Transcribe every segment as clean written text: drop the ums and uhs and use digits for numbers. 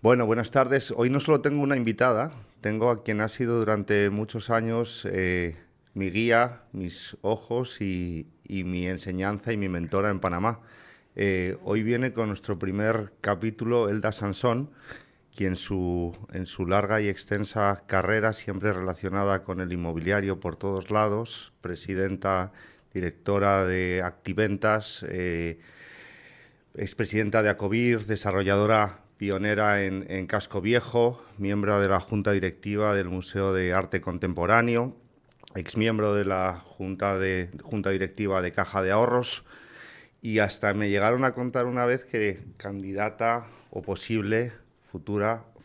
Bueno, buenas tardes. Hoy no solo tengo una invitada, tengo a quien ha sido durante muchos años mi guía, mis ojos y mi enseñanza y mi mentora en Panamá. Hoy viene con nuestro primer capítulo Elda Sansón, quien en su larga y extensa carrera, siempre relacionada con el inmobiliario por todos lados, presidenta, directora de Activentas, expresidenta de Acovir, desarrolladora pionera en Casco Viejo, miembro de la Junta Directiva del Museo de Arte Contemporáneo, exmiembro de la Junta Directiva de Caja de Ahorros, y hasta me llegaron a contar una vez que candidata o posible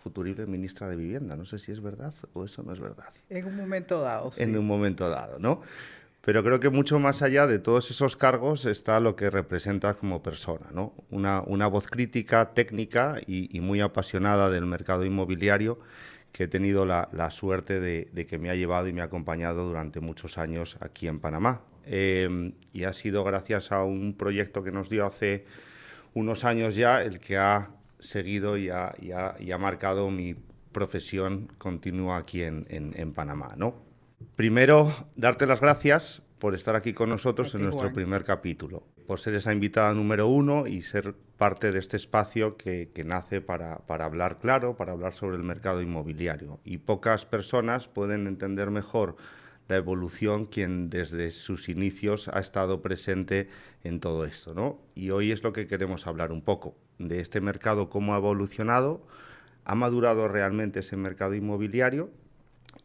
futurible ministra de Vivienda. No sé si es verdad o eso no es verdad. En un momento dado, En sí. un momento dado, ¿no? Pero creo que mucho más allá de todos esos cargos está lo que representas como persona, ¿no? Una voz crítica, técnica y muy apasionada del mercado inmobiliario, que he tenido la suerte de que me ha llevado y me ha acompañado durante muchos años aquí en Panamá. Y ha sido gracias a un proyecto que nos dio hace unos años ya el que ha seguido y ha marcado mi profesión continua aquí en Panamá, ¿no? Primero, darte las gracias por estar aquí con A nosotros en ti, nuestro Juan. primer capítulo, por ser esa invitada número uno y ser parte de este espacio que nace para hablar claro, para hablar sobre el mercado inmobiliario. Y pocas personas pueden entender mejor la evolución quien desde sus inicios ha estado presente en todo esto, ¿no? Y hoy es lo que queremos hablar un poco, de este mercado, cómo ha evolucionado, ha madurado realmente ese mercado inmobiliario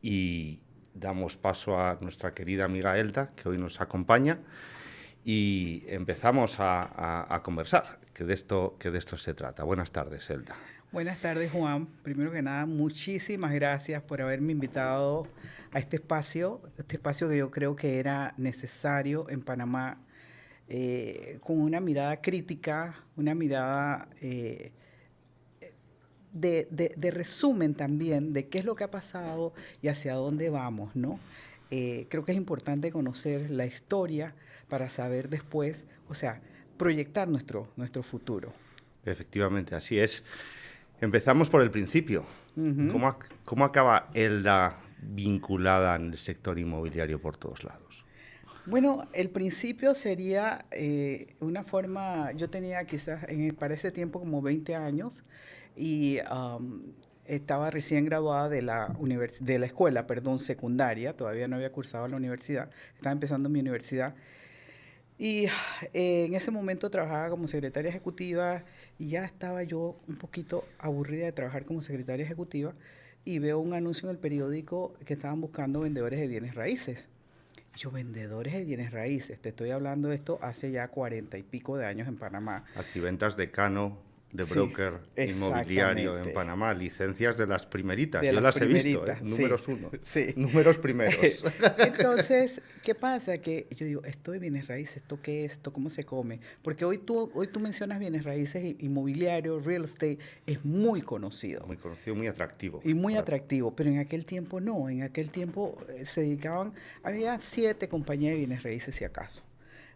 y damos paso a nuestra querida amiga Elda, que hoy nos acompaña, y empezamos a conversar, que de esto se trata. Buenas tardes, Elda. Buenas tardes, Juan. Primero que nada, muchísimas gracias por haberme invitado a este espacio que yo creo que era necesario en Panamá, con una mirada crítica, una mirada de resumen también de qué es lo que ha pasado y hacia dónde vamos, ¿no? Creo que es importante conocer la historia para saber después, o sea, proyectar nuestro futuro. Efectivamente, así es. Empezamos por el principio. Ujú. ¿Cómo, cómo acaba Elda vinculada en el sector inmobiliario por todos lados? Bueno, el principio sería una forma, yo tenía quizás para ese tiempo como 20 años y estaba recién graduada de la escuela, perdón, secundaria, todavía no había cursado la universidad, estaba empezando mi universidad. Y en ese momento trabajaba como secretaria ejecutiva y ya estaba yo un poquito aburrida de trabajar como secretaria ejecutiva y veo un anuncio en el periódico que estaban buscando vendedores de bienes raíces. Y yo, vendedores de bienes raíces, te estoy hablando de esto hace ya 40 y pico de años en Panamá. Activentas decano de Sí, broker inmobiliario en exactamente. Panamá, licencias de las primeritas. De Yo las las he visto, primeritas, sí, números uno, sí. números primeros. Entonces, ¿qué pasa? Que yo digo, esto de bienes raíces, ¿esto qué es? ¿Esto cómo se come? Porque hoy tú mencionas bienes raíces inmobiliario, real estate, es muy conocido Muy conocido, muy atractivo. y muy atractivo, pero en aquel tiempo no, en aquel tiempo se dedicaban, había 7 compañías de bienes raíces si acaso.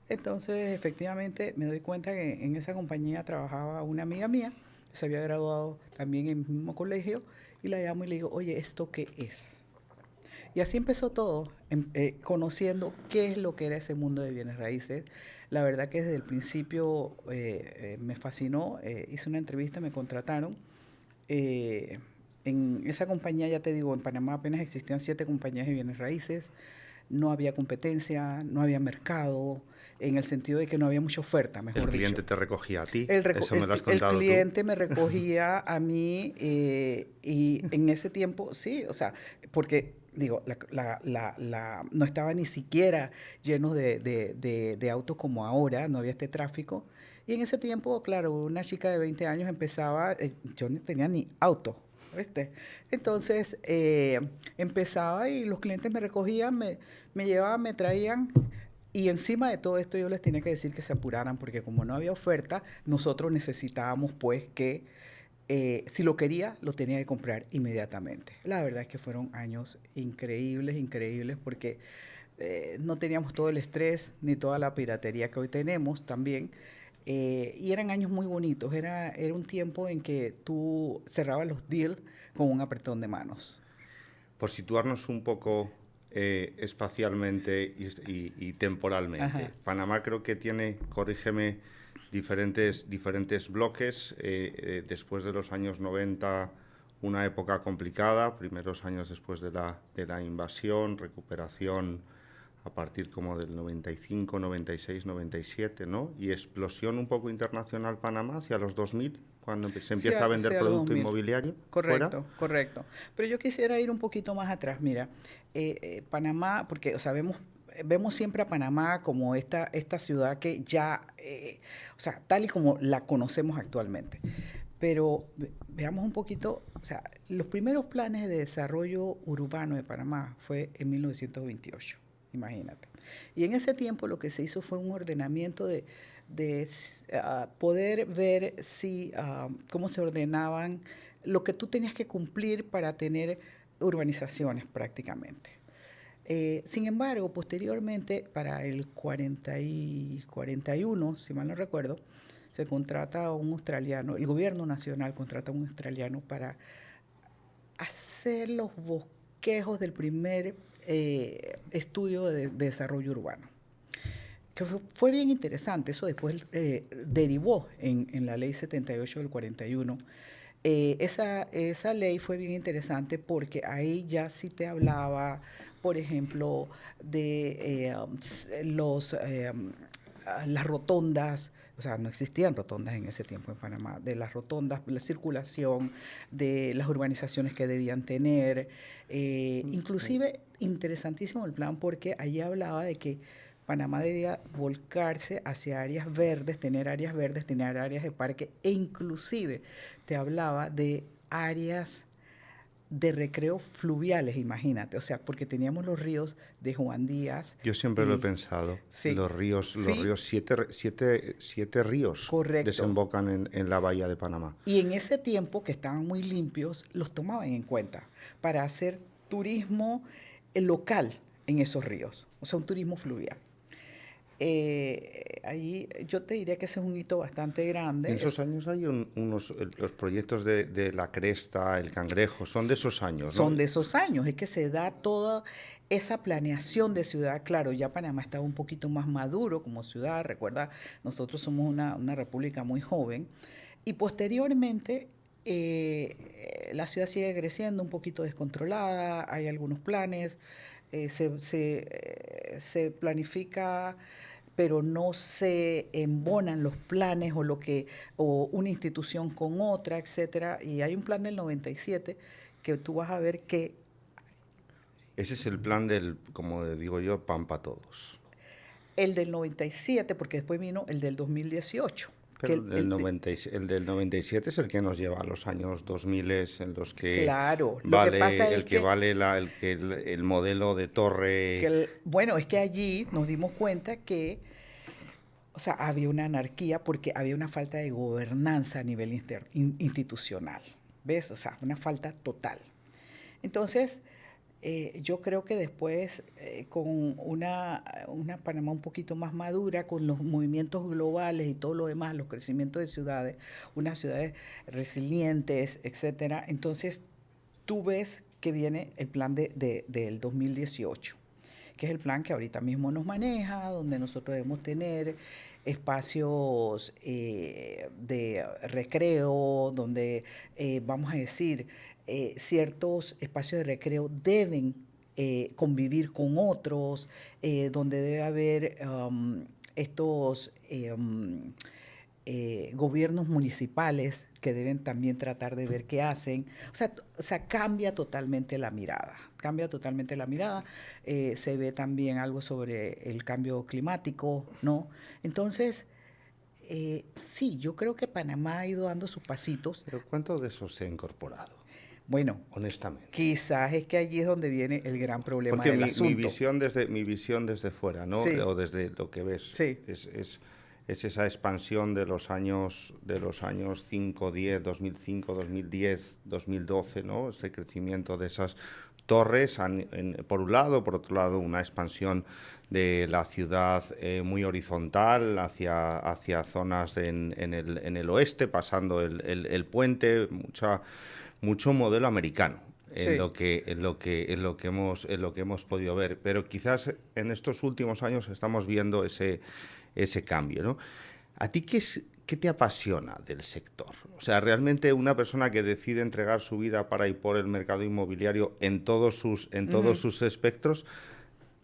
Entonces, efectivamente, me doy cuenta que en esa compañía trabajaba una amiga mía, que se había graduado también en el mismo colegio, y la llamo y le digo, oye, ¿esto qué es? Y así empezó todo, conociendo qué es lo que era ese mundo de bienes raíces. La verdad que desde el principio me fascinó, hice una entrevista, me contrataron. eh, en esa compañía, ya te digo, en Panamá apenas existían 7 compañías de bienes raíces, no había competencia, no había mercado, en el sentido de que no había mucha oferta, El mejor dicho. cliente te recogía a ti, El, reco- eso me el, lo has cl- el contado tú. cliente me recogía a mí y en ese tiempo, sí, o sea, porque digo, no estaba ni siquiera lleno de autos como ahora, no había este tráfico. Y en ese tiempo, claro, una chica de 20 años empezaba, yo no tenía ni auto, ¿viste? Entonces empezaba y los clientes me recogían, me llevaban, me traían y encima de todo esto yo les tenía que decir que se apuraran porque como no había oferta, nosotros necesitábamos pues que si lo quería, lo tenía que comprar inmediatamente. La verdad es que fueron años increíbles, increíbles porque no teníamos todo el estrés ni toda la piratería que hoy tenemos también. Y eran años muy bonitos, era un tiempo en que tú cerrabas los deals con un apretón de manos. Por situarnos un poco espacialmente y temporalmente, Ajá. Panamá creo que tiene, corrígeme, diferentes bloques. Después de los años 90, una época complicada, primeros años después de la invasión, recuperación a partir como del 95, 96, 97, ¿no? Y explosión un poco internacional Panamá hacia los 2000, cuando se Sí, empieza a vender hacia los producto 2000. inmobiliario fuera. Correcto, correcto. Pero yo quisiera ir un poquito más atrás. Mira, Panamá, porque o sea, vemos siempre a Panamá como esta ciudad que ya, o sea, tal y como la conocemos actualmente. Pero veamos un poquito, o sea, los primeros planes de desarrollo urbano de Panamá fue en 1928, imagínate. Y en ese tiempo lo que se hizo fue un ordenamiento de poder ver si, cómo se ordenaban lo que tú tenías que cumplir para tener urbanizaciones prácticamente. Sin embargo, posteriormente, para el 40 y 41, si mal no recuerdo, se contrata a un australiano, el gobierno nacional contrata a un australiano para hacer los bosquejos del primer estudio de desarrollo urbano. Que fue bien interesante, eso después derivó en la ley 78 del 41. Esa ley fue bien interesante porque ahí ya sí te hablaba, por ejemplo, de las rotondas, o sea, no existían rotondas en ese tiempo en Panamá, de las rotondas, la circulación, de las urbanizaciones que debían tener. Inclusive, interesantísimo el plan porque allí hablaba de que Panamá debía volcarse hacia tener áreas de parque e inclusive te hablaba de áreas de recreo fluviales, imagínate, o sea, porque teníamos los ríos de Juan Díaz Yo siempre lo he y pensado. sí, Los sí, ríos, siete ríos correcto. desembocan en la bahía de Panamá. Y en ese tiempo que estaban muy limpios, los tomaban en cuenta para hacer turismo local en esos ríos, o sea, un turismo fluvial. Allí yo te diría que ese es un hito bastante Y en grande. esos años hay los proyectos de La Cresta, El Cangrejo, son de esos años, ¿no? Son de esos años, es que se da toda esa planeación de ciudad. Claro, ya Panamá estaba un poquito más maduro como ciudad. Recuerda, nosotros somos una república muy joven. Y posteriormente la ciudad sigue creciendo un poquito descontrolada, hay algunos planes, se planifica pero no se embonan los planes o una institución con otra, etcétera. Y hay un plan del 97 que tú vas a ver que Ese es el plan del, como digo yo, pan para todos. el del 97, porque después vino el del 2018, que Pero el del 97 es el que nos lleva a los años 2000 en los que claro, lo que pasa vale es el que que vale el modelo de torre. bueno, es que allí nos dimos cuenta que, o sea, había una anarquía porque había una falta de gobernanza a nivel institucional. ¿Ves? O sea, una falta total. Entonces, yo creo que después, con una Panamá un poquito más madura, con los movimientos globales y todo lo demás, los crecimientos de ciudades, unas ciudades resilientes, etcétera, entonces tú ves que viene el plan del 2018, que es el plan que ahorita mismo nos maneja, donde nosotros debemos tener espacios de recreo, donde vamos a decir, ciertos espacios de recreo deben convivir con otros, donde debe haber estos gobiernos municipales que deben también tratar de ver qué hacen. O sea, cambia totalmente la mirada. Cambia totalmente la mirada. Se ve también algo sobre el cambio climático, ¿no? Entonces, sí, yo creo que Panamá ha ido dando sus pasitos. Pero ¿cuánto de eso se ha incorporado? Bueno, Honestamente. quizás es que allí es donde viene el gran problema Porque del mi asunto. visión desde fuera, ¿no? Sí, O desde lo que ves, sí. es esa expansión de los años 5, 10, 2005, 2010, 2012, ¿no? Ese crecimiento de esas torres, por un lado, por otro lado una expansión de la ciudad muy horizontal hacia zonas en el oeste, pasando el puente, mucho modelo americano. En Sí. lo que hemos podido ver, pero quizás en estos últimos años estamos viendo ese cambio, ¿no? ¿A ti qué te apasiona del sector? O sea, realmente una persona que decide entregar su vida para ir por el mercado inmobiliario en todos sus espectros,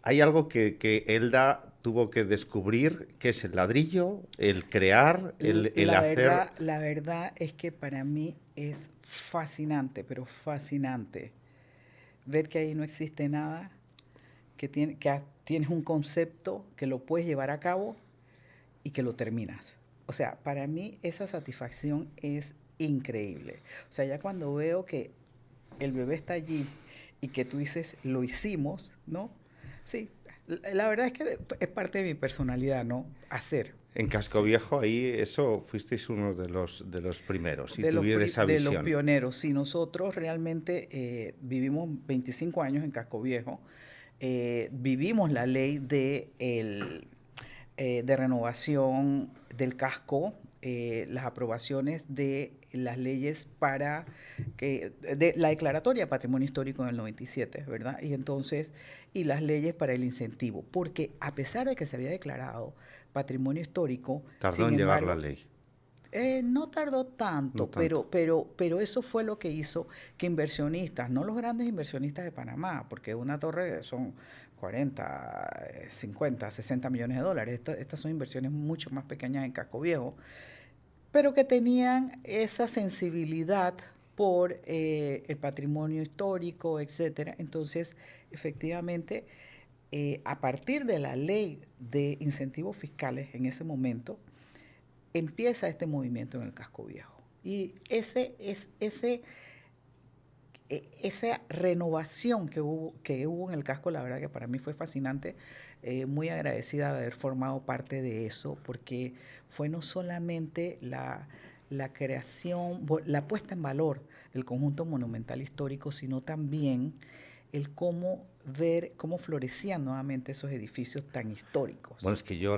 hay algo que Elda tuvo que descubrir, que es el ladrillo, el crear, el hacer. La verdad es que para mí es fascinante, pero fascinante ver que ahí no existe nada, tienes un concepto que lo puedes llevar a cabo y que lo terminas. O sea, para mí esa satisfacción es increíble. O sea, ya cuando veo que el bebé está allí y que tú dices, lo hicimos, ¿no? Sí, la verdad es que es parte de mi personalidad, ¿no? Hacer. En Casco Sí. Viejo, ahí eso fuisteis uno de los primeros y tuvieron esa De los visión. pioneros. Si nosotros realmente vivimos 25 años en Casco Viejo, vivimos la ley de renovación del casco, las aprobaciones de las leyes para de la declaratoria de patrimonio histórico en el 97, ¿verdad? Y entonces, y las leyes para el incentivo, porque a pesar de que se había declarado patrimonio histórico, Tardó sin en llegar la embargo, ley, no tardó no tanto, tanto. pero eso fue lo que hizo que inversionistas, no los grandes inversionistas de Panamá, porque una torre son 40, 50, 60 millones de dólares. Estas son inversiones mucho más pequeñas en Casco Viejo, pero que tenían esa sensibilidad por el patrimonio histórico, etcétera. Entonces, efectivamente, a partir de la ley de incentivos fiscales en ese momento, empieza este movimiento en el Casco Viejo. Y esa renovación que hubo en el casco, la verdad que para mí fue fascinante, muy agradecida de haber formado parte de eso, porque fue no solamente la creación, la puesta en valor del conjunto monumental histórico, sino también el cómo ver cómo florecían nuevamente esos edificios tan históricos. Bueno, es que yo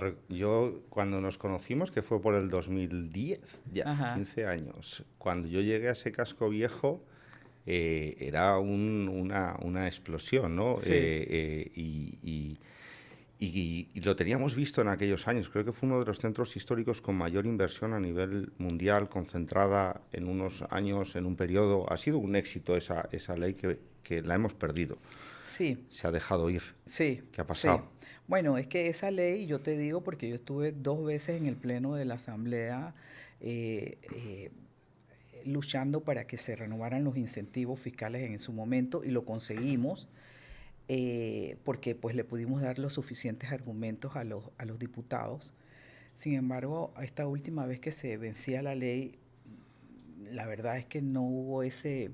cuando nos conocimos, que fue por el 2010, ya, Ajá, 15 años, cuando yo llegué a ese Casco Viejo, era una explosión, ¿no? sí, Y lo teníamos visto en aquellos años. Creo que fue uno de los centros históricos con mayor inversión a nivel mundial, concentrada en unos años, en un periodo. Ha sido un éxito esa ley que la hemos perdido. sí. Se ha dejado ir. Sí, ¿Qué ha sí. pasado? Bueno, es que esa ley, yo te digo, porque yo estuve 2 veces en el pleno de la Asamblea eh, eh, luchando para que se renovaran los incentivos fiscales en su momento y lo conseguimos porque pues le pudimos dar los suficientes argumentos a los diputados. Sin embargo, esta última vez que se vencía la ley, la verdad es que no hubo ese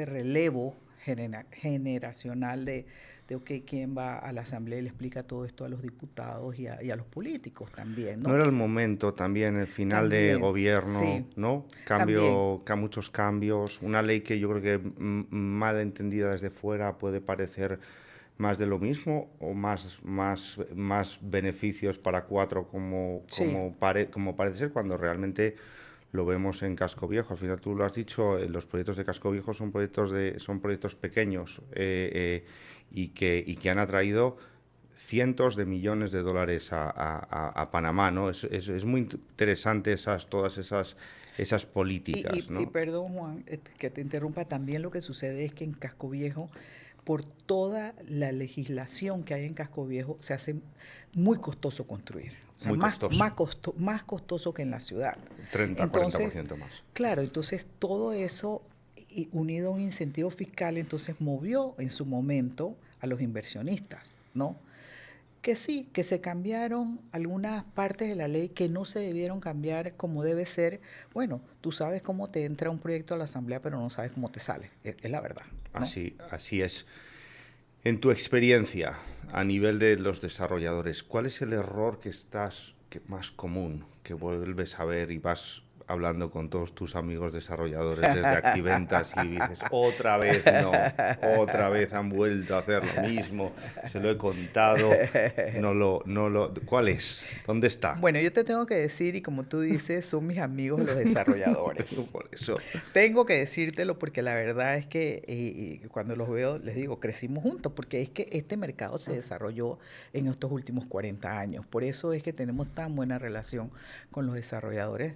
relevo generacional de okay, quién va a la asamblea y le explica todo esto a los diputados y a los políticos también, No ¿no? era el momento también, el final de También, gobierno, sí, ¿no? también, Muchos cambios, una ley que yo creo que mal entendida desde fuera puede parecer más de lo mismo o más beneficios para cuatro sí, como parece ser cuando realmente lo vemos en Casco Viejo. Al final tú lo has dicho, los proyectos de Casco Viejo son proyectos pequeños y que han atraído cientos de millones de dólares a Panamá, ¿no? Es muy interesante todas esas políticas, y ¿no? perdón, Juan, que te interrumpa, también lo que sucede es que en Casco Viejo, por toda la legislación que hay en Casco Viejo, se hace muy costoso construir. O sea, Muy costoso, más costoso que en la ciudad. 30-40% Entonces, más. claro, entonces todo eso unido a un incentivo fiscal, entonces movió en su momento a los inversionistas, ¿no? Que sí, que se cambiaron algunas partes de la ley que no se debieron cambiar como debe ser. Bueno, tú sabes cómo te entra un proyecto a la asamblea, pero no sabes cómo te sale. Es la verdad, ¿no? Así es. En tu experiencia, a nivel de los desarrolladores, ¿cuál es el error que más común, que vuelves a ver y vas hablando con todos tus amigos desarrolladores desde Activentas y dices, otra vez no, otra vez han vuelto a hacer lo mismo, se lo he contado, ¿cuál es? ¿Dónde está? Bueno, yo te tengo que decir, y como tú dices, son mis amigos los desarrolladores. Por eso. Tengo que decírtelo porque la verdad es que cuando los veo, les digo, crecimos juntos, porque es que este mercado se desarrolló en estos últimos 40 años. Por eso es que tenemos tan buena relación con los desarrolladores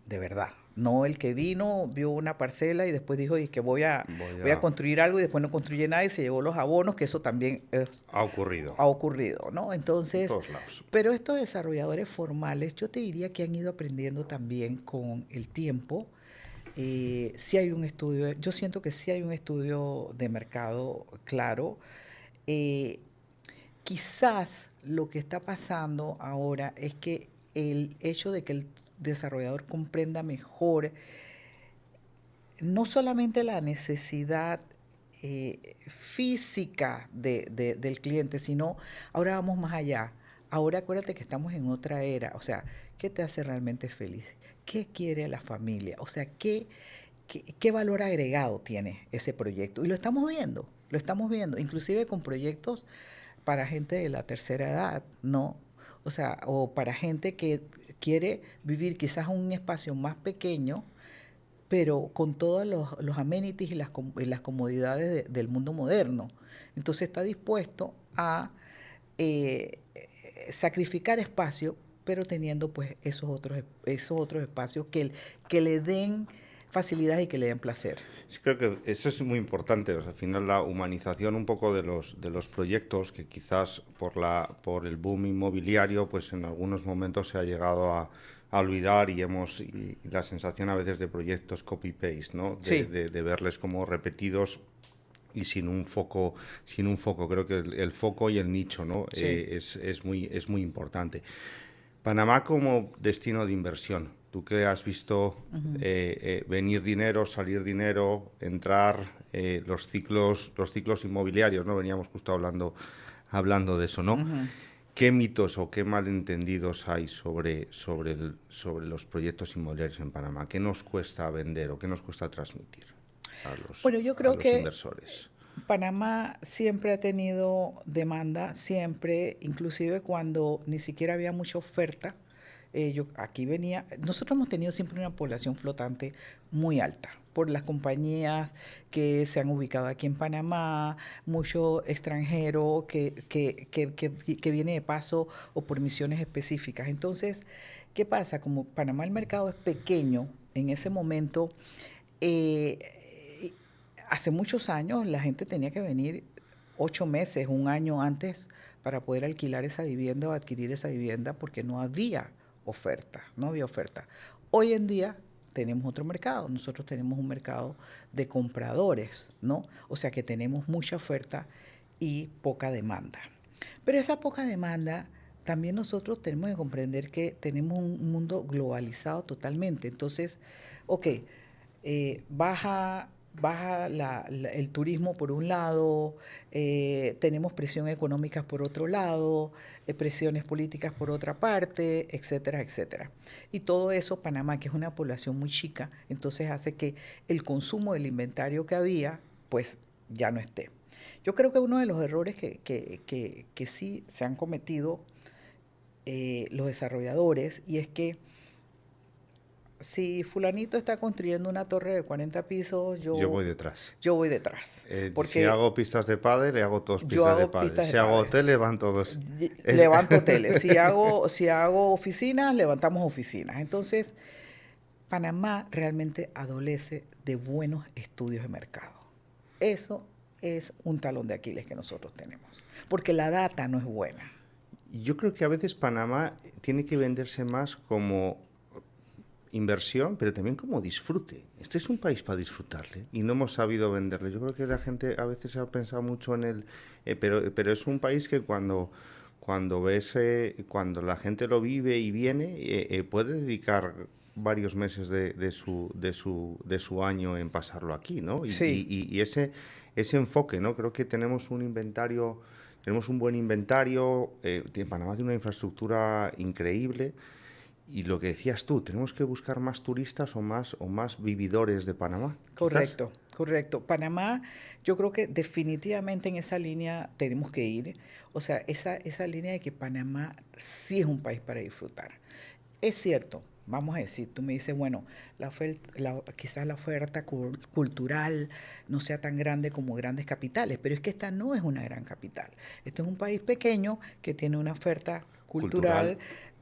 de verdad. No el que vino, vio una parcela y después dijo, y que voy a construir algo y después no construye nada y se llevó los abonos, que eso también ha ocurrido, ¿no? En Entonces, todos lados. pero estos desarrolladores formales, yo te diría que han ido aprendiendo también con el tiempo. Sí hay un estudio, yo siento que sí hay un estudio de mercado claro. Eh, Quizás lo que está pasando ahora es que el hecho de que el desarrollador comprenda mejor no solamente la necesidad física del cliente, sino ahora vamos más allá. Ahora acuérdate que estamos en otra era. O sea, ¿qué te hace realmente feliz? ¿Qué quiere la familia? O sea, ¿qué valor agregado tiene ese proyecto? Y lo estamos viendo, inclusive con proyectos para gente de la tercera edad, ¿no? O sea, o para gente que quiere vivir quizás en un espacio más pequeño, pero con todos los amenities y las comodidades del mundo moderno. Entonces está dispuesto a sacrificar espacio, pero teniendo pues esos otros espacios que le den facilidades y que le den placer. Sí, creo que eso es muy importante. O sea, al final la humanización un poco de los proyectos, que quizás por el boom inmobiliario, pues en algunos momentos se ha llegado a olvidar y la sensación a veces de proyectos copy-paste, ¿no? Sí. De verles como repetidos y sin un foco. Creo que el foco y el nicho, ¿no? Sí. Es muy importante. Panamá como destino de inversión. Tú que has visto venir dinero, salir dinero, entrar, los ciclos inmobiliarios, ¿no? Veníamos justo hablando de eso, ¿no? ¿Qué mitos o qué malentendidos hay sobre los proyectos inmobiliarios en Panamá? ¿Qué nos cuesta vender o qué nos cuesta transmitir Bueno, yo a creo los que inversores? Panamá siempre ha tenido demanda, siempre, inclusive cuando ni siquiera había mucha oferta. Nosotros hemos tenido siempre una población flotante muy alta por las compañías que se han ubicado aquí en Panamá, mucho extranjero que viene de paso o por misiones específicas. Entonces, ¿qué pasa? Como Panamá el mercado es pequeño, en ese momento hace muchos años la gente tenía que venir 8 meses, un año antes para poder alquilar esa vivienda o adquirir esa vivienda porque no había oferta, no había oferta. Hoy en día tenemos otro mercado, nosotros tenemos un mercado de compradores, ¿no? O sea que tenemos mucha oferta y poca demanda. Pero esa poca demanda, también nosotros tenemos que comprender que tenemos un mundo globalizado totalmente. Entonces, ok, baja el turismo por un lado, tenemos presión económica por otro lado, presiones políticas por otra parte, etcétera, etcétera. Y todo eso, Panamá, que es una población muy chica, entonces hace que el consumo del inventario que había, pues ya no esté. Yo creo que uno de los errores que sí se han cometido los desarrolladores, y es que si fulanito está construyendo una torre de 40 pisos, Yo voy detrás. yo voy detrás. Si Porque hago pistas de pádel, le hago todos yo pistas de hago pádel. pistas de Si hago pádel. hoteles, van todos. Levanto hoteles. Si hago oficinas, levantamos oficinas. Entonces, Panamá realmente adolece de buenos estudios de mercado. Eso es un talón de Aquiles que nosotros tenemos. Porque la data no es buena. Yo creo que a veces Panamá tiene que venderse más como inversión, pero también como disfrute. Este es un país para disfrutarle y no hemos sabido venderle. Yo creo que la gente a veces ha pensado mucho en él, pero es un país que cuando la gente lo vive y viene, puede dedicar varios meses de su año en pasarlo aquí, ¿no? Sí. Y ese enfoque, ¿no? Creo que tenemos un buen inventario, Panamá tiene una infraestructura increíble. y lo que decías tú, ¿tenemos que buscar más turistas o más vividores de Panamá? Quizás. Correcto, correcto. Panamá, yo creo que definitivamente en esa línea tenemos que ir. O sea, esa línea de que Panamá sí es un país para disfrutar. Es cierto, vamos a decir, tú me dices, bueno, quizás la oferta cultural no sea tan grande como grandes capitales, pero es que esta no es una gran capital. Este es un país pequeño que tiene una oferta cultural Cultural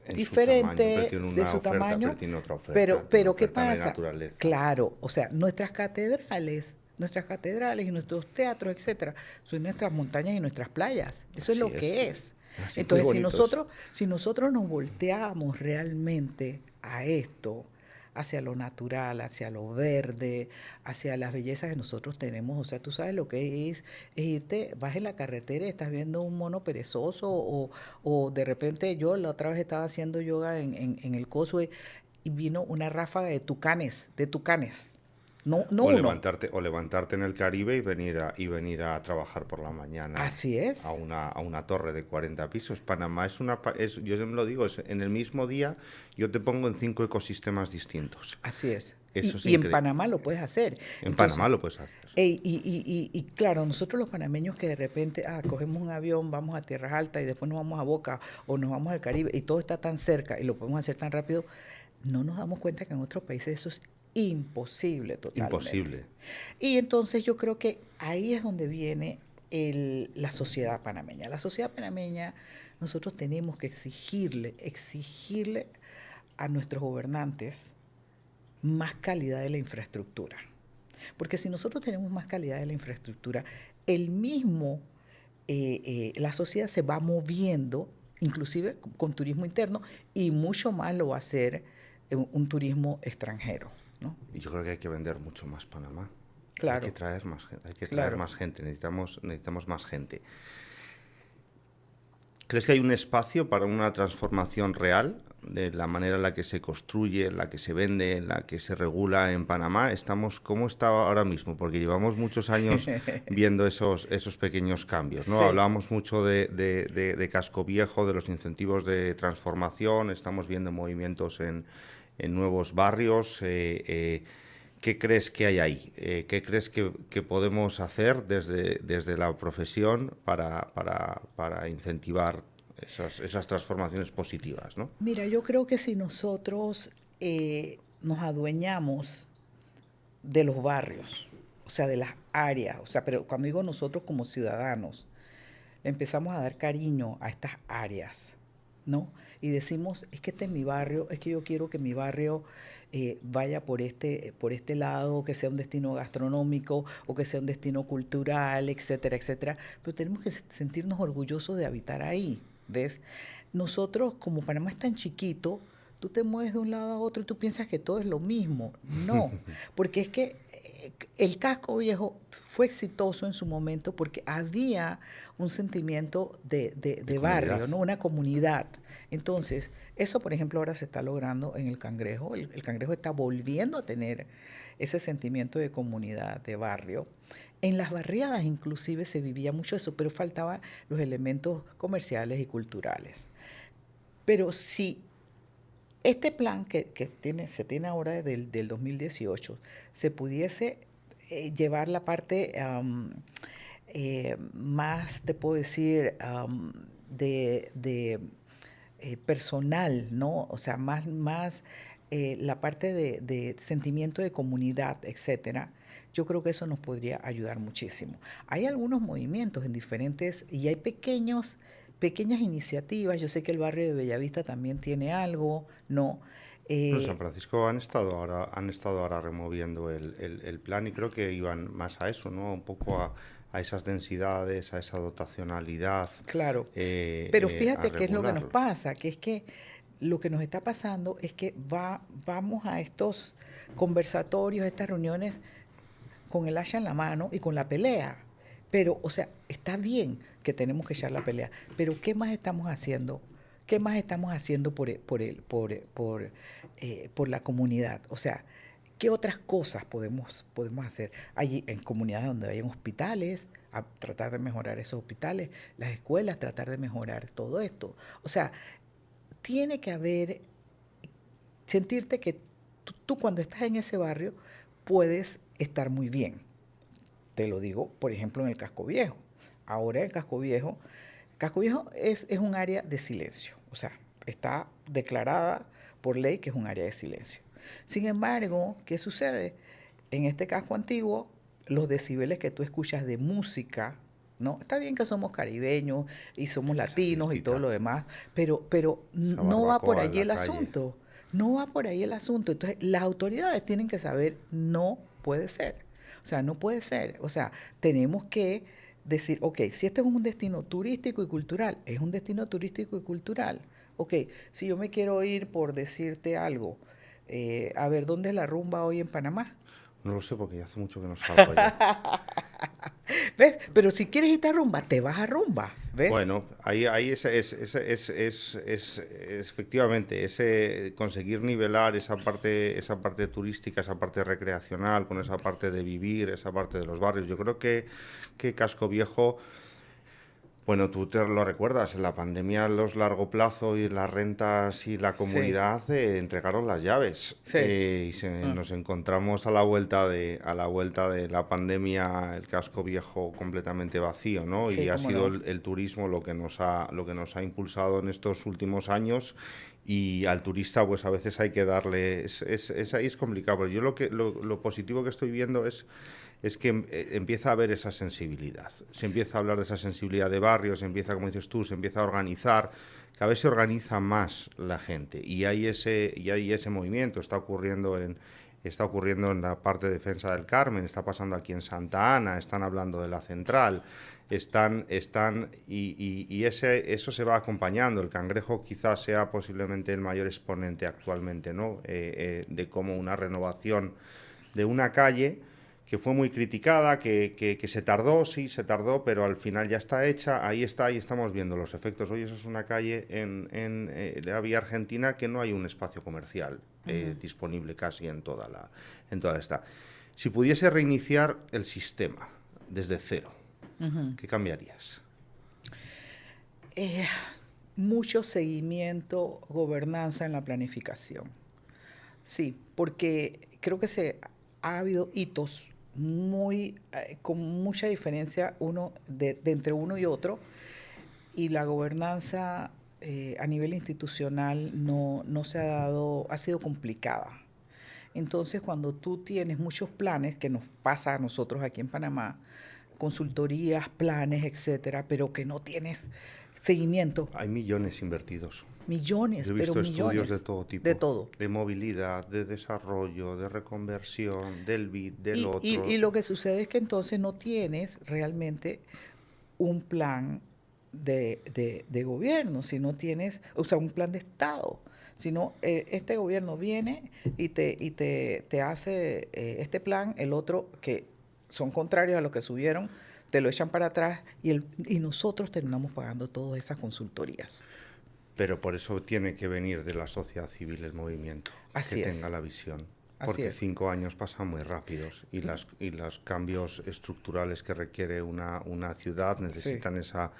en su tamaño, pero diferente tiene de una su oferta, pero tamaño, tiene otra oferta, pero, tiene una pero ¿qué oferta de pasa? naturaleza. Claro, o sea, nuestras catedrales y nuestros teatros, etcétera, son nuestras montañas y nuestras playas. Eso es Así lo es. que es. Así muy Entonces, si bonitos. nosotros, si nosotros nos volteamos realmente a esto, hacia lo natural, hacia lo verde, hacia las bellezas que nosotros tenemos, o sea, tú sabes lo que es irte, vas en la carretera y estás viendo un mono perezoso o de repente yo la otra vez estaba haciendo yoga en el Causeway y vino una ráfaga de tucanes. No, no uno. O levantarte en el Caribe y venir a trabajar por la mañana Así a es. una torre de 40 pisos. Panamá yo siempre lo digo, en el mismo día yo te pongo en 5 ecosistemas distintos. Así es. Eso Y, es y en increíble. Panamá lo puedes hacer. En Entonces, Panamá lo puedes hacer. y claro, nosotros los panameños que de repente cogemos un avión, vamos a Tierras Altas y después nos vamos a Boca o nos vamos al Caribe y todo está tan cerca y lo podemos hacer tan rápido, no nos damos cuenta que en otros países eso es imposible totalmente. Imposible. Y entonces yo creo que ahí es donde viene la sociedad panameña. La sociedad panameña, nosotros tenemos que exigirle a nuestros gobernantes más calidad de la infraestructura. Porque si nosotros tenemos más calidad de la infraestructura, la sociedad se va moviendo, inclusive con turismo interno, y mucho más lo va a hacer un turismo extranjero, ¿no? Y yo creo que hay que vender mucho más Panamá. Hay que Claro, traer más gente, hay que traer claro. más gente, necesitamos más gente. ¿Crees que hay un espacio para una transformación real de la manera en la que se construye, en la que se vende, en la que se regula en Panamá? ¿Cómo está ahora mismo? Porque llevamos muchos años viendo esos pequeños cambios, ¿no? Sí. Hablábamos mucho de casco viejo, de los incentivos de transformación, estamos viendo movimientos en nuevos barrios. ¿Qué crees que hay ahí? ¿Qué crees que podemos hacer desde la profesión para incentivar esas transformaciones positivas, ¿no? Mira, yo creo que si nosotros nos adueñamos de los barrios, o sea, de las áreas, o sea, pero cuando digo nosotros como ciudadanos, le empezamos a dar cariño a estas áreas, ¿no? Y decimos, es que este es mi barrio, es que yo quiero que mi barrio vaya por este lado, que sea un destino gastronómico o que sea un destino cultural, etcétera, etcétera. Pero tenemos que sentirnos orgullosos de habitar ahí, ¿ves? Nosotros, como Panamá es tan chiquito, tú te mueves de un lado a otro y tú piensas que todo es lo mismo. No, porque es que el casco viejo fue exitoso en su momento porque había un sentimiento De de comunidad. barrio, ¿no? Una comunidad. Entonces, eso, por ejemplo, ahora se está logrando en el Cangrejo. El Cangrejo está volviendo a tener ese sentimiento de comunidad, de barrio. En las barriadas inclusive se vivía mucho eso, pero faltaban los elementos comerciales y culturales. Pero si este plan se tiene ahora del 2018 se pudiese llevar la parte más, te puedo decir, de personal, ¿no? O sea, más la parte de sentimiento de comunidad, etcétera. Yo creo que eso nos podría ayudar muchísimo. Hay algunos movimientos en diferentes, y hay pequeñas iniciativas. Yo sé que el barrio de Bellavista también tiene algo, ¿no? Bueno, San Eh, Francisco han estado ahora removiendo el plan y creo que iban más a eso, ¿no? Un poco a esas densidades, a esa dotacionalidad, claro. Pero a fíjate qué es lo que nos regularlo. pasa, que es que lo que nos está pasando es que vamos a estos conversatorios, estas reuniones con el hacha en la mano y con la pelea. Pero, o sea, está bien que tenemos que echar la pelea, pero ¿qué más estamos haciendo? ¿Qué más estamos haciendo por la comunidad? O sea, ¿qué otras cosas podemos hacer? Allí en comunidades donde hayan hospitales, a tratar de mejorar esos hospitales, las escuelas, tratar de mejorar todo esto. O sea, tiene que haber sentirte que tú cuando estás en ese barrio puedes estar muy bien. Te lo digo, por ejemplo, en el Casco Viejo. Ahora el Casco Viejo es un área de silencio, o sea, está declarada por ley que es un área de silencio. Sin embargo, ¿qué sucede? En este casco antiguo, los decibeles que tú escuchas de música, ¿no? Está bien que somos caribeños y somos Esa latinos y todo fiestita, lo demás, pero esa no va por barbacoa en allí la el calle. asunto. No va por ahí el asunto. Entonces, las autoridades tienen que saber, no puede ser. O sea, no puede ser. O sea, tenemos que decir, ok, si este es un destino turístico y cultural, es un destino turístico y cultural. Ok, si yo me quiero ir por decirte algo, a ver, ¿dónde es la rumba hoy en Panamá? No lo sé porque ya hace mucho que no salgo allá. ¿Ves? Pero si quieres irte a rumba, te vas a rumba, ¿ves? Bueno, ahí efectivamente ese conseguir nivelar esa parte turística, esa parte recreacional, con esa parte de vivir, esa parte de los barrios. Yo creo que Casco Viejo, bueno, tú te lo recuerdas, en la pandemia los largo plazo y las rentas y la Sí, comunidad entregaron las llaves sí. Ah, nos encontramos a la vuelta de la pandemia el casco viejo completamente vacío, ¿no? sí, Y ha cómo sido no. el turismo lo que nos ha impulsado en estos últimos años y al turista pues a veces hay que darle ahí es complicado, pero yo lo positivo que estoy viendo es que empieza a haber esa sensibilidad. Se empieza a hablar de esa sensibilidad de barrios, se empieza, como dices tú, se empieza a organizar. Cada vez se organiza más la gente y hay ese movimiento. Está ocurriendo en la parte de defensa del Carmen, está pasando aquí en Santa Ana, están hablando de la central, eso se va acompañando. El Cangrejo quizás sea posiblemente el mayor exponente actualmente, ¿no? De cómo una renovación de una calle que fue muy criticada, que se tardó, sí, se tardó, pero al final ya está hecha, ahí está, y estamos viendo los efectos. Hoy eso es una calle en la Vía Argentina que no hay un espacio comercial disponible casi en toda esta. Si pudiese reiniciar el sistema desde cero, ¿qué cambiarías? Eh, Mucho seguimiento, gobernanza en la planificación. Sí, porque creo que ha habido hitos con mucha diferencia de entre uno y otro, y la gobernanza a nivel institucional no se ha dado, ha sido complicada. Entonces, cuando tú tienes muchos planes, que nos pasa a nosotros aquí en Panamá, consultorías, planes, etcétera, pero que no tienes seguimiento, Hay millones invertidos. millones, Yo he pero visto estudios de millones todo de tipo, todo. de movilidad, de desarrollo, de reconversión, del BID, del Y otro. lo que sucede es que entonces no tienes realmente un plan de gobierno, si no tienes, o sea, un plan de Estado, sino este gobierno viene te hace este plan, el otro que son contrarios a lo que subieron, te lo echan para atrás y nosotros terminamos pagando todas esas consultorías. Pero por eso tiene que venir de la sociedad civil el movimiento, que Así es, tenga la visión. así Porque es. 5 años pasan muy rápidos y los cambios estructurales que requiere una ciudad Sí, necesitan esa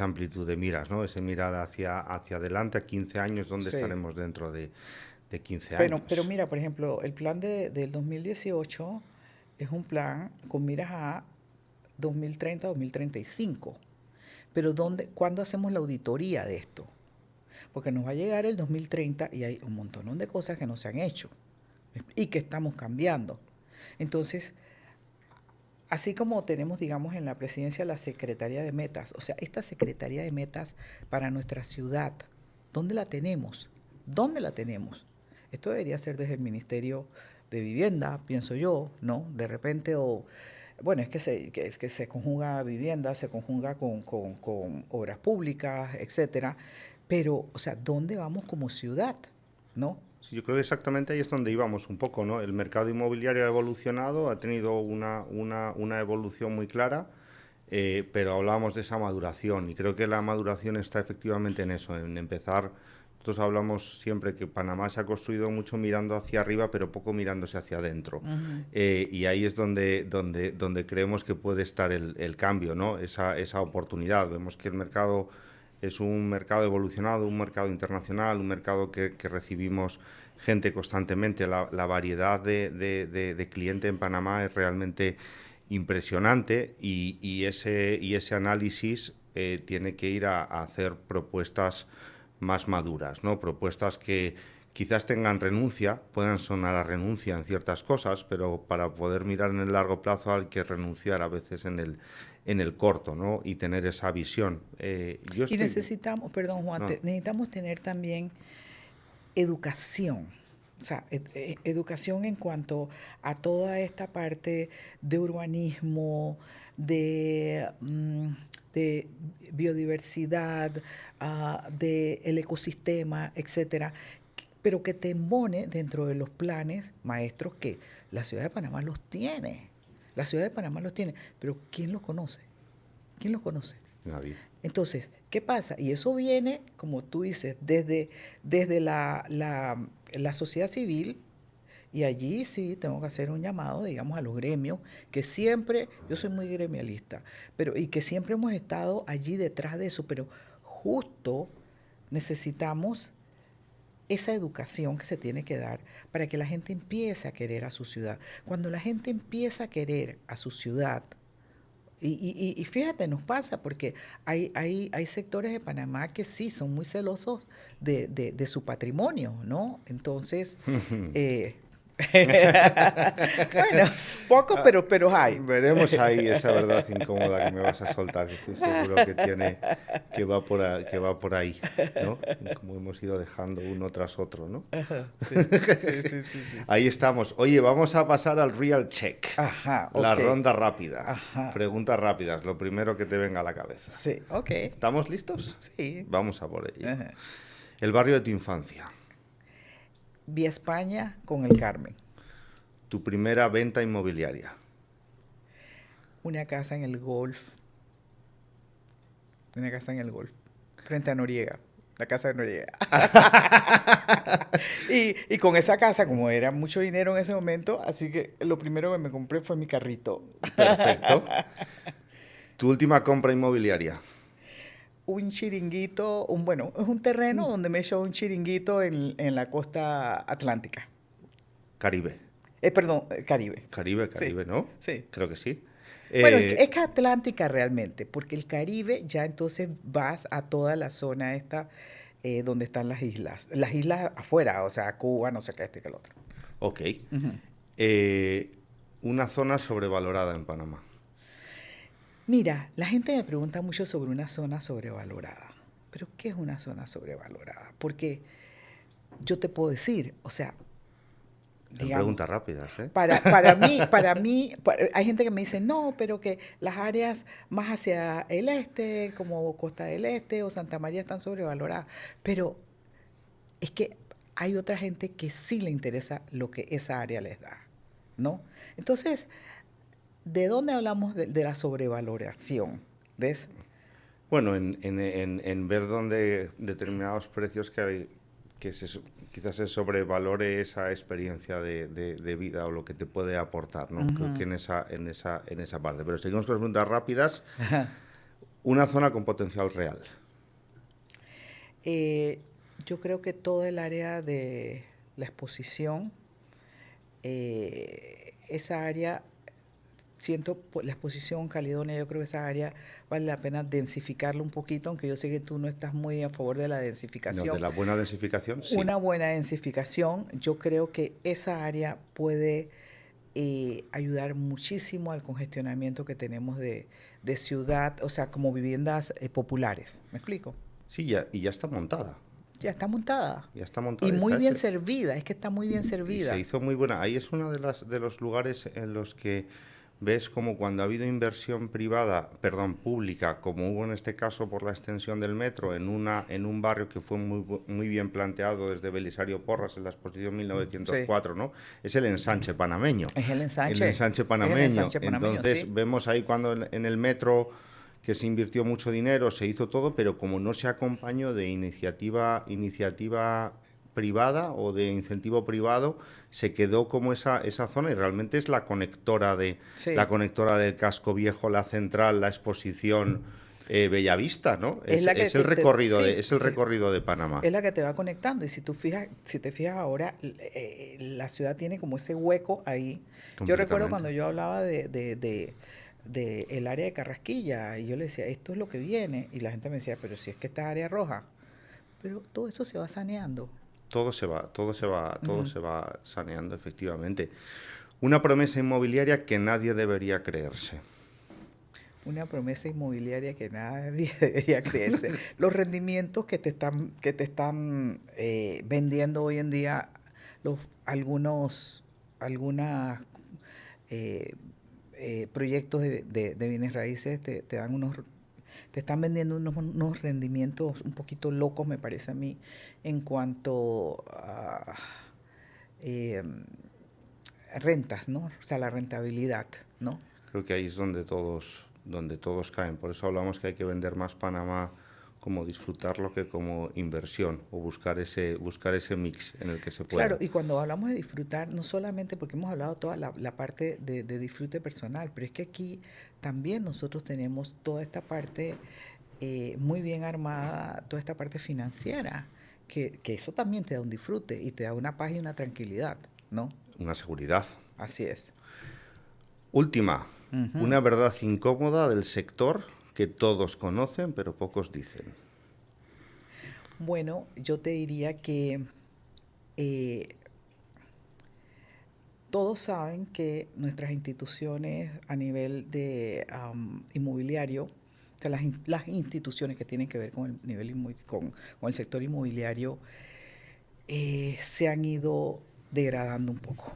amplitud de miras, ¿no? Ese mirar hacia adelante a 15 años, ¿dónde sí. estaremos dentro de 15 Pero años? mira, por ejemplo, el plan del 2018 es un plan con miras a 2030-2035. Pero ¿cuándo hacemos la auditoría de esto? Porque nos va a llegar el 2030 y hay un montón de cosas que no se han hecho y que estamos cambiando. Entonces, así como tenemos, digamos, en la presidencia la Secretaría de Metas, o sea, esta Secretaría de Metas para nuestra ciudad, ¿dónde la tenemos? ¿Dónde la tenemos? Esto debería ser desde el Ministerio de Vivienda, pienso yo, ¿no? De repente, o bueno, es que se conjuga vivienda, se conjuga con obras públicas, etcétera, pero, o sea, ¿dónde vamos como ciudad? ¿No? Sí, yo creo que exactamente ahí es donde íbamos un poco, ¿no? El mercado inmobiliario ha evolucionado, ha tenido una evolución muy clara, pero hablábamos de esa maduración y creo que la maduración está efectivamente en eso, en empezar. Nosotros hablamos siempre que Panamá se ha construido mucho mirando hacia arriba, pero poco mirándose hacia adentro. Ujú. Y ahí es donde creemos que puede estar el cambio, ¿no? Esa oportunidad. Vemos que el mercado es un mercado evolucionado, un mercado internacional, un mercado que recibimos gente constantemente. La variedad de cliente en Panamá es realmente impresionante y ese análisis tiene que ir a hacer propuestas más maduras, ¿no? Propuestas que quizás tengan renuncia, puedan sonar a renuncia en ciertas cosas, pero para poder mirar en el largo plazo hay que renunciar a veces en el corto, ¿no? Y tener esa visión. Y necesitamos, perdón Juan, No, necesitamos tener también educación. O sea, educación en cuanto a toda esta parte de urbanismo, de biodiversidad, del ecosistema, etcétera, pero que te embone dentro de los planes maestros que la ciudad de Panamá los tiene. La ciudad de Panamá los tiene, pero ¿quién los conoce? ¿Quién los conoce? nadie. Entonces, ¿qué pasa? Y eso viene, como tú dices, desde la sociedad civil, y allí sí tengo que hacer un llamado, digamos, a los gremios, que siempre, yo soy muy gremialista, pero y que siempre hemos estado allí detrás de eso, pero justo necesitamos esa educación que se tiene que dar para que la gente empiece a querer a su ciudad. Cuando la gente empieza a querer a su ciudad, y fíjate, nos pasa porque hay sectores de Panamá que sí son muy celosos de su patrimonio, ¿no? Entonces, bueno, pocos, pero hay. Veremos ahí esa verdad incómoda que me vas a soltar, que estoy seguro que va por ahí, ¿no? Como hemos ido dejando uno tras otro, ¿no? Ajá, sí, sí, sí, sí, sí, Ahí sí. estamos. Oye, vamos a pasar al real check, Ajá, la ok. ronda rápida. Ajá, Preguntas rápidas, lo primero que te venga a la cabeza. sí, ok. ¿Estamos listos? Sí. Vamos a por ello. Ajá. El barrio de tu infancia, Vía España con el Carmen. tu primera venta inmobiliaria, Una casa en el Golf. Una casa en el Golf. Frente a Noriega. La casa de Noriega. Y con esa casa, como era mucho dinero en ese momento, así que lo primero que me compré fue mi carrito. perfecto. Tu última compra inmobiliaria, Un chiringuito, bueno, es un terreno donde me he hecho un chiringuito en la costa atlántica. Caribe. Perdón, Caribe. Caribe, Sí, ¿no? sí. Creo que sí. Bueno, es que Atlántica realmente, porque el Caribe ya entonces vas a toda la zona esta donde están las islas afuera, o sea, Cuba, no sé qué, esto y qué el otro. Ok. Ujú. Una zona sobrevalorada en Panamá. Mira, la gente me pregunta mucho sobre una zona sobrevalorada. Pero ¿qué es una zona sobrevalorada? Porque yo te puedo decir, o sea, Son digamos, preguntas rápidas, ¿eh? hay gente que me dice, no, pero que las áreas más hacia el este, como Costa del Este o Santa María, están sobrevaloradas. Pero es que hay otra gente que sí le interesa lo que esa área les da, ¿no? Entonces, ¿de dónde hablamos de la sobrevaloración? ¿Ves? Bueno, en ver dónde determinados precios que hay, quizás se sobrevalore esa experiencia de vida o lo que te puede aportar, ¿no? Creo que Ujú. en esa parte. Pero seguimos con las preguntas rápidas. Ajá. Una zona con potencial real. Eh, yo creo que todo el área de la exposición, esa área, siento la exposición Caledonia, yo creo que esa área vale la pena densificarla un poquito, aunque yo sé que tú no estás muy a favor de la No, de densificación. la buena densificación, sí. Una buena densificación, yo creo que esa área puede ayudar muchísimo al congestionamiento que tenemos de ciudad, o sea, como viviendas populares. ¿Me explico? Sí, y ya está montada. Ya está montada. Ya está montada Y y muy está bien hecha. servida, es que está muy bien Y se servida. hizo muy buena. Ahí es uno de los lugares en los que ves como cuando ha habido inversión privada, perdón, pública, como hubo en este caso por la extensión del metro, en un barrio que fue muy bien planteado desde Belisario Porras en la exposición Sí, 1904, ¿no? Es el ensanche panameño. es el El ensanche. ensanche Es el panameño. ensanche panameño, Entonces sí. vemos ahí cuando en el metro que se invirtió mucho dinero, se hizo todo, pero como no se acompañó de iniciativa privada o de incentivo privado, se quedó como esa zona y realmente es la Sí. conectora del casco viejo, la central, la exposición, Bellavista, ¿no? Es la que es el recorrido sí, es el recorrido de Panamá. Es la que te va conectando. Y si te fijas ahora, la ciudad tiene como ese hueco ahí. Yo recuerdo cuando yo hablaba de el área de Carrasquilla, y yo le decía, esto es lo que viene, y la gente me decía, pero si es que esta área roja. Pero todo eso se va saneando. Todo se va saneando, efectivamente. Una promesa inmobiliaria que nadie debería creerse. Una promesa inmobiliaria que nadie debería creerse. Los rendimientos que te están vendiendo hoy en día, algunos proyectos de bienes raíces te están vendiendo unos rendimientos un poquito locos, me parece a mí, en cuanto a rentas, ¿no? O sea, la rentabilidad, ¿no? Creo que ahí es donde todos caen. Por eso hablamos que hay que vender más Panamá como disfrutarlo que como inversión, o buscar ese mix en el que se pueda. Claro, y cuando hablamos de disfrutar, no solamente porque hemos hablado toda la parte de disfrute personal, pero es que aquí también nosotros tenemos toda esta parte muy bien armada, toda esta parte financiera, que eso también te da un disfrute y te da una paz y una tranquilidad, ¿no? Una seguridad. Así es. Última, una verdad incómoda del sector que todos conocen pero pocos dicen. Bueno, yo te diría que todos saben que nuestras instituciones a nivel de inmobiliario, o sea, las instituciones que tienen que ver con el nivel con el sector inmobiliario, se han ido degradando un poco.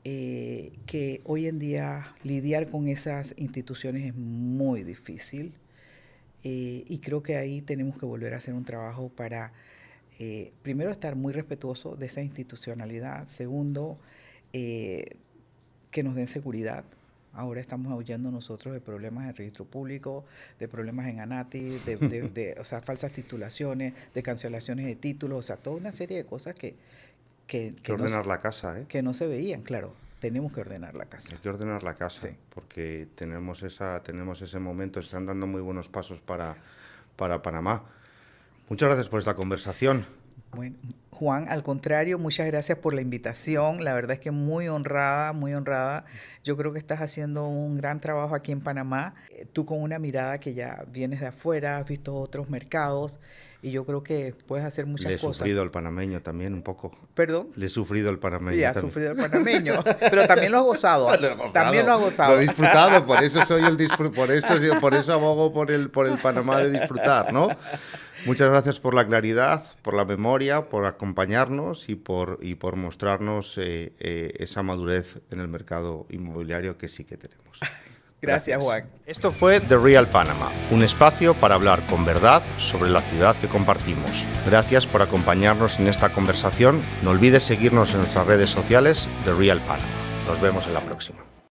Que hoy en día lidiar con esas instituciones es muy difícil, y creo que ahí tenemos que volver a hacer un trabajo para, primero, estar muy respetuoso de esa institucionalidad, segundo, que nos den seguridad. Ahora estamos huyendo nosotros de problemas en registro público, de problemas en ANATI, o sea, falsas titulaciones, de cancelaciones de títulos, o sea, toda una serie de cosas que ordenar la casa, que no se veían, claro. Tenemos que ordenar la casa. Hay que ordenar la casa, sí, porque tenemos ese momento, se están dando muy buenos pasos para Panamá. Muchas gracias por esta conversación. Bueno, Juan, al contrario, muchas gracias por la invitación. La verdad es que muy honrada, muy honrada. Yo creo que estás haciendo un gran trabajo aquí en Panamá. Tú con una mirada que ya vienes de afuera, has visto otros mercados, y yo creo que puedes hacer muchas cosas. Le he sufrido el panameño también un poco. ¿Perdón? Le he sufrido el panameño. Sí, has sufrido el panameño, pero también lo has gozado. También lo has gozado. Lo he disfrutado, por eso abogo por el Panamá de disfrutar, ¿no? Muchas gracias por la claridad, por la memoria, por acompañarnos y por mostrarnos esa madurez en el mercado inmobiliario que sí que tenemos. Gracias, Juan. Esto fue The Real Panama, un espacio para hablar con verdad sobre la ciudad que compartimos. Gracias por acompañarnos en esta conversación. No olvides seguirnos en nuestras redes sociales, The Real Panama. Nos vemos en la próxima.